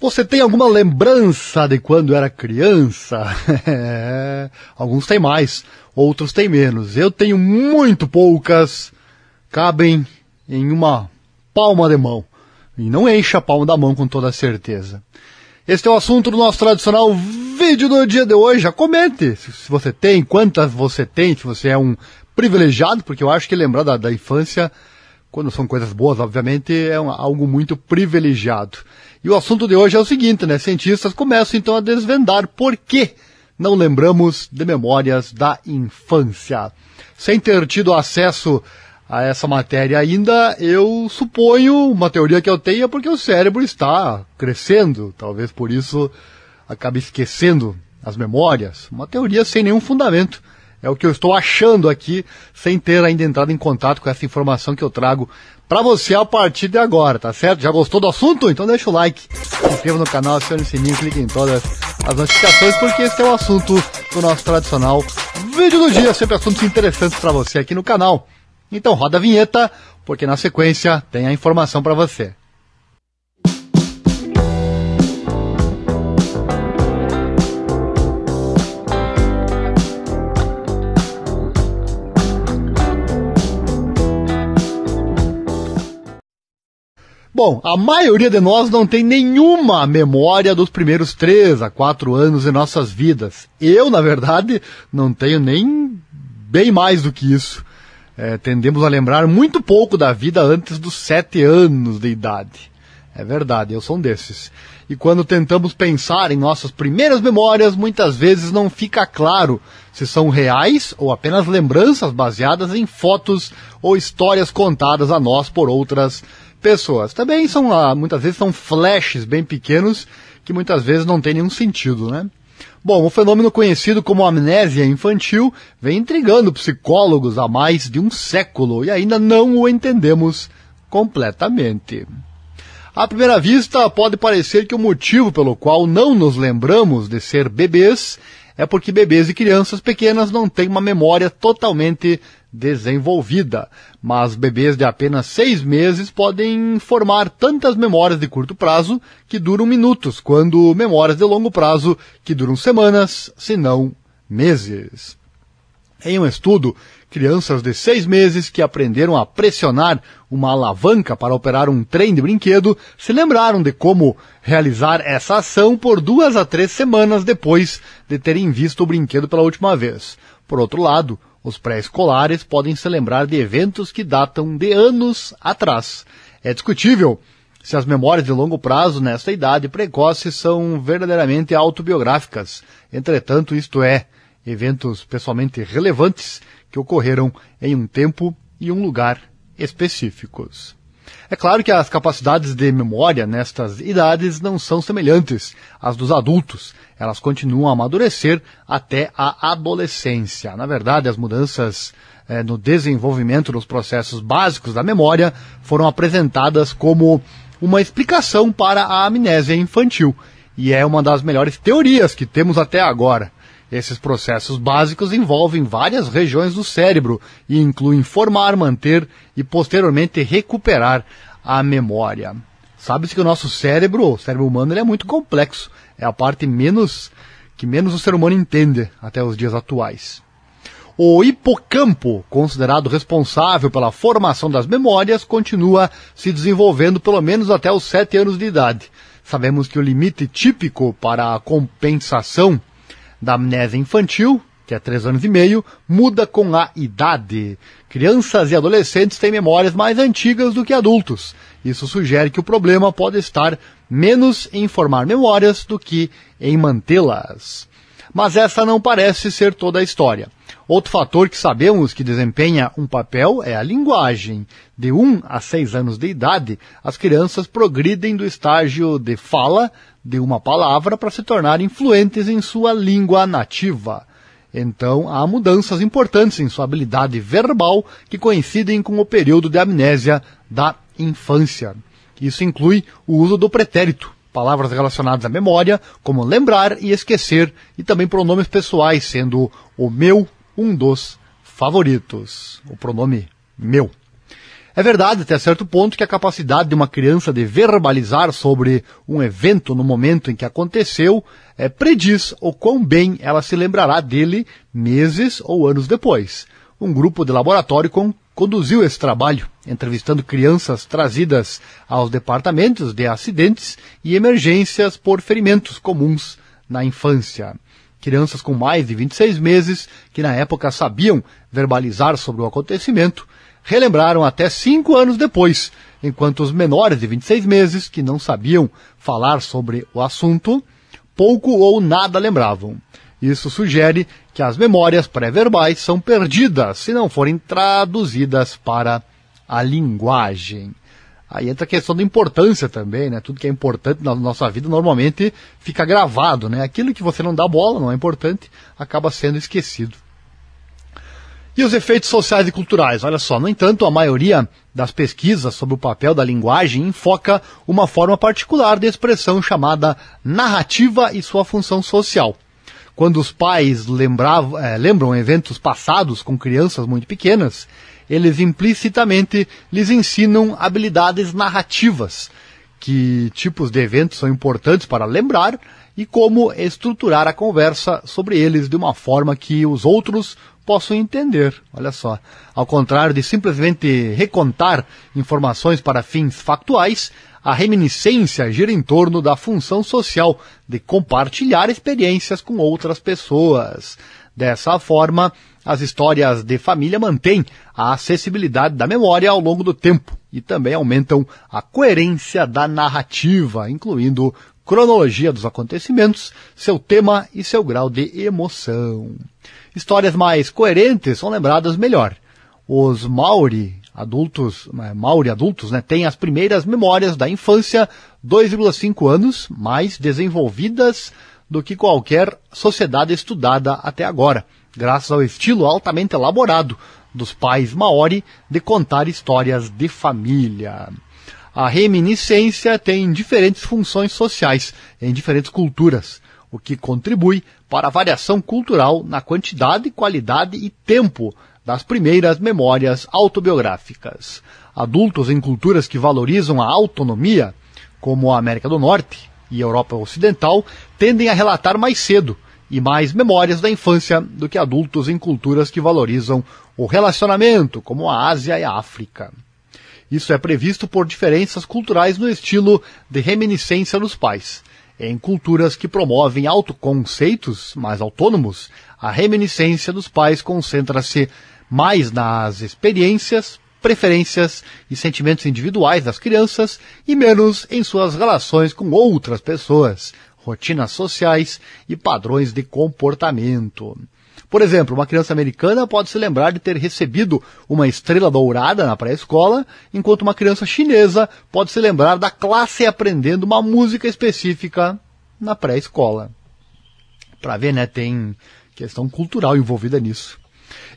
Você tem alguma lembrança de quando era criança? Alguns têm mais, outros têm menos. Eu tenho muito poucas, cabem em uma palma de mão. E não enche a palma da mão com toda certeza. Este é o assunto do nosso tradicional vídeo do dia de hoje. Já comente se você tem, quantas você tem, se você é um privilegiado, porque eu acho que lembrar da infância, quando são coisas boas, obviamente, é algo muito privilegiado. E o assunto de hoje é o seguinte, né? Cientistas começam então a desvendar por que não lembramos de memórias da infância. Sem ter tido acesso a essa matéria ainda, eu suponho, uma teoria que eu tenho é porque o cérebro está crescendo, talvez por isso acabe esquecendo as memórias. Uma teoria sem nenhum fundamento. É o que eu estou achando aqui, sem ter ainda entrado em contato com essa informação que eu trago para você a partir de agora, tá certo? Já gostou do assunto? Então deixa o like, se inscreva no canal, acione o sininho, clique em todas as notificações, porque esse é o assunto do nosso tradicional vídeo do dia, sempre assuntos interessantes para você aqui no canal. Então roda a vinheta, porque na sequência tem a informação para você. Bom, a maioria de nós não tem nenhuma memória dos primeiros 3 a 4 anos de nossas vidas. Eu, na verdade, não tenho nem bem mais do que isso. Tendemos a lembrar muito pouco da vida antes dos 7 anos de idade. É verdade, eu sou um desses. E quando tentamos pensar em nossas primeiras memórias, muitas vezes não fica claro se são reais ou apenas lembranças baseadas em fotos ou histórias contadas a nós por outras pessoas. Também muitas vezes são flashes bem pequenos que muitas vezes não tem nenhum sentido, né? Bom, o fenômeno conhecido como amnésia infantil vem intrigando psicólogos há mais de um século e ainda não o entendemos completamente. À primeira vista, pode parecer que o motivo pelo qual não nos lembramos de ser bebês é porque bebês e crianças pequenas não têm uma memória totalmente desenvolvida, mas bebês de apenas 6 meses podem formar tantas memórias de curto prazo que duram minutos, quando memórias de longo prazo que duram semanas, se não meses. Em um estudo, crianças de 6 meses que aprenderam a pressionar uma alavanca para operar um trem de brinquedo se lembraram de como realizar essa ação por 2 a 3 semanas depois de terem visto o brinquedo pela última vez. Por outro lado, os pré-escolares podem se lembrar de eventos que datam de anos atrás. É discutível se as memórias de longo prazo nesta idade precoce são verdadeiramente autobiográficas. Entretanto, isto é, eventos pessoalmente relevantes que ocorreram em um tempo e um lugar específicos. É claro que as capacidades de memória nestas idades não são semelhantes às dos adultos. Elas continuam a amadurecer até a adolescência. Na verdade, as mudanças no desenvolvimento dos processos básicos da memória foram apresentadas como uma explicação para a amnésia infantil. E é uma das melhores teorias que temos até agora. Esses processos básicos envolvem várias regiões do cérebro e incluem formar, manter e posteriormente recuperar a memória. Sabe-se que o nosso cérebro, o cérebro humano, ele é muito complexo. É a parte que menos o ser humano entende até os dias atuais. O hipocampo, considerado responsável pela formação das memórias, continua se desenvolvendo pelo menos até os 7 anos de idade. Sabemos que o limite típico para a compensação da amnésia infantil, que é 3 anos e meio, muda com a idade. Crianças e adolescentes têm memórias mais antigas do que adultos. Isso sugere que o problema pode estar menos em formar memórias do que em mantê-las. Mas essa não parece ser toda a história. Outro fator que sabemos que desempenha um papel é a linguagem. De 1 a 6 anos de idade, as crianças progridem do estágio de fala de uma palavra para se tornarem fluentes em sua língua nativa. Então, há mudanças importantes em sua habilidade verbal que coincidem com o período de amnésia da infância. Isso inclui o uso do pretérito, palavras relacionadas à memória, como lembrar e esquecer, e também pronomes pessoais, sendo o meu um dos favoritos, o pronome meu. É verdade, até certo ponto, que a capacidade de uma criança de verbalizar sobre um evento no momento em que aconteceu prediz o quão bem ela se lembrará dele meses ou anos depois. Um grupo de laboratório conduziu esse trabalho, entrevistando crianças trazidas aos departamentos de acidentes e emergências por ferimentos comuns na infância. Crianças com mais de 26 meses, que na época sabiam verbalizar sobre o acontecimento, relembraram até 5 anos depois, enquanto os menores de 26 meses, que não sabiam falar sobre o assunto, pouco ou nada lembravam. Isso sugere que as memórias pré-verbais são perdidas se não forem traduzidas para a linguagem. Aí entra a questão da importância também, né? Tudo que é importante na nossa vida normalmente fica gravado, né? Aquilo que você não dá bola, não é importante, acaba sendo esquecido. E os efeitos sociais e culturais? Olha só, no entanto, a maioria das pesquisas sobre o papel da linguagem enfoca uma forma particular de expressão chamada narrativa e sua função social. Quando os pais lembram eventos passados com crianças muito pequenas, eles implicitamente lhes ensinam habilidades narrativas, que tipos de eventos são importantes para lembrar e como estruturar a conversa sobre eles de uma forma que os outros possam entender. Olha só, ao contrário de simplesmente recontar informações para fins factuais, a reminiscência gira em torno da função social de compartilhar experiências com outras pessoas. Dessa forma, as histórias de família mantêm a acessibilidade da memória ao longo do tempo e também aumentam a coerência da narrativa, incluindo cronologia dos acontecimentos, seu tema e seu grau de emoção. Histórias mais coerentes são lembradas melhor. Os Maori adultos, né, têm as primeiras memórias da infância 2,5 anos mais desenvolvidas do que qualquer sociedade estudada até agora, graças ao estilo altamente elaborado dos pais Maori de contar histórias de família. A reminiscência tem diferentes funções sociais em diferentes culturas, o que contribui para a variação cultural na quantidade, qualidade e tempo das primeiras memórias autobiográficas. Adultos em culturas que valorizam a autonomia, como a América do Norte e Europa Ocidental, tendem a relatar mais cedo e mais memórias da infância do que adultos em culturas que valorizam o relacionamento, como a Ásia e a África. Isso é previsto por diferenças culturais no estilo de reminiscência dos pais. Em culturas que promovem autoconceitos mais autônomos, a reminiscência dos pais concentra-se mais nas experiências, preferências e sentimentos individuais das crianças e menos em suas relações com outras pessoas, rotinas sociais e padrões de comportamento. Por exemplo, uma criança americana pode se lembrar de ter recebido uma estrela dourada na pré-escola, enquanto uma criança chinesa pode se lembrar da classe aprendendo uma música específica na pré-escola. Para ver, né, tem questão cultural envolvida nisso.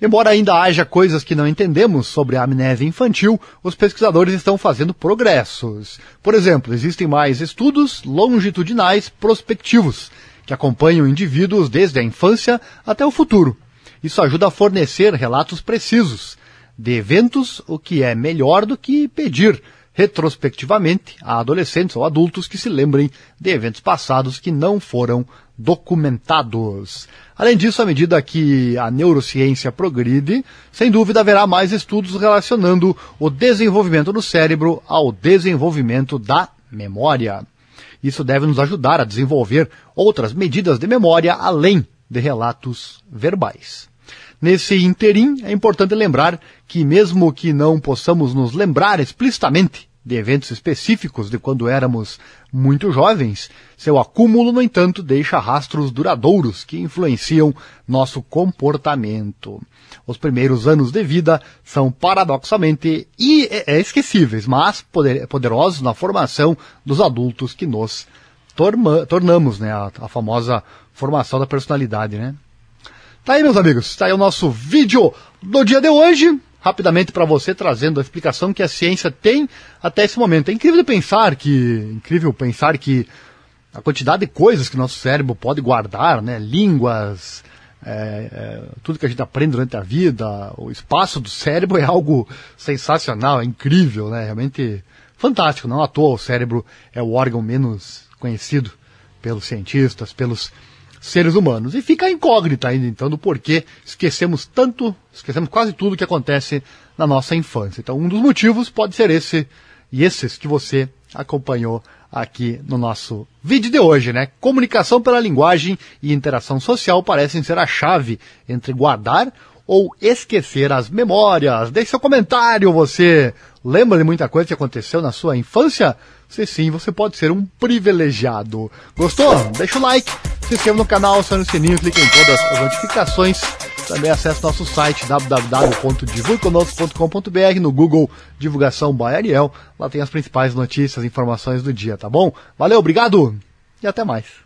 Embora ainda haja coisas que não entendemos sobre a amnésia infantil, os pesquisadores estão fazendo progressos. Por exemplo, existem mais estudos longitudinais prospectivos, que acompanham indivíduos desde a infância até o futuro. Isso ajuda a fornecer relatos precisos de eventos, o que é melhor do que pedir retrospectivamente a adolescentes ou adultos que se lembrem de eventos passados que não foram documentados. Além disso, à medida que a neurociência progride, sem dúvida haverá mais estudos relacionando o desenvolvimento do cérebro ao desenvolvimento da memória. Isso deve nos ajudar a desenvolver outras medidas de memória além de relatos verbais. Nesse interim, é importante lembrar que mesmo que não possamos nos lembrar explicitamente de eventos específicos de quando éramos muito jovens, seu acúmulo, no entanto, deixa rastros duradouros que influenciam nosso comportamento. Os primeiros anos de vida são paradoxalmente esquecíveis, mas poderosos na formação dos adultos que nos tornamos, né? A famosa formação da personalidade, né? Tá aí, meus amigos, tá aí o nosso vídeo do dia de hoje, rapidamente para você, trazendo a explicação que a ciência tem até esse momento. É incrível pensar que a quantidade de coisas que nosso cérebro pode guardar, né, línguas, tudo que a gente aprende durante a vida, o espaço do cérebro é algo sensacional, é incrível, né? Realmente fantástico. Não à toa o cérebro é o órgão menos conhecido pelos cientistas, pelos seres humanos. E fica a incógnita ainda, então, do porquê esquecemos quase tudo que acontece na nossa infância. Então, um dos motivos pode ser esse, e esses que você acompanhou aqui no nosso vídeo de hoje, né? Comunicação pela linguagem e interação social parecem ser a chave entre guardar ou esquecer as memórias. Deixe seu comentário, você lembra de muita coisa que aconteceu na sua infância? Se sim, você pode ser um privilegiado. Gostou? Deixa o like, se inscreva no canal, acione o sininho, clique em todas as notificações. Também acesse nosso site www.divulgaconosco.com.br, no Google Divulgação by Ariel. Lá tem as principais notícias e informações do dia, tá bom? Valeu, obrigado e até mais.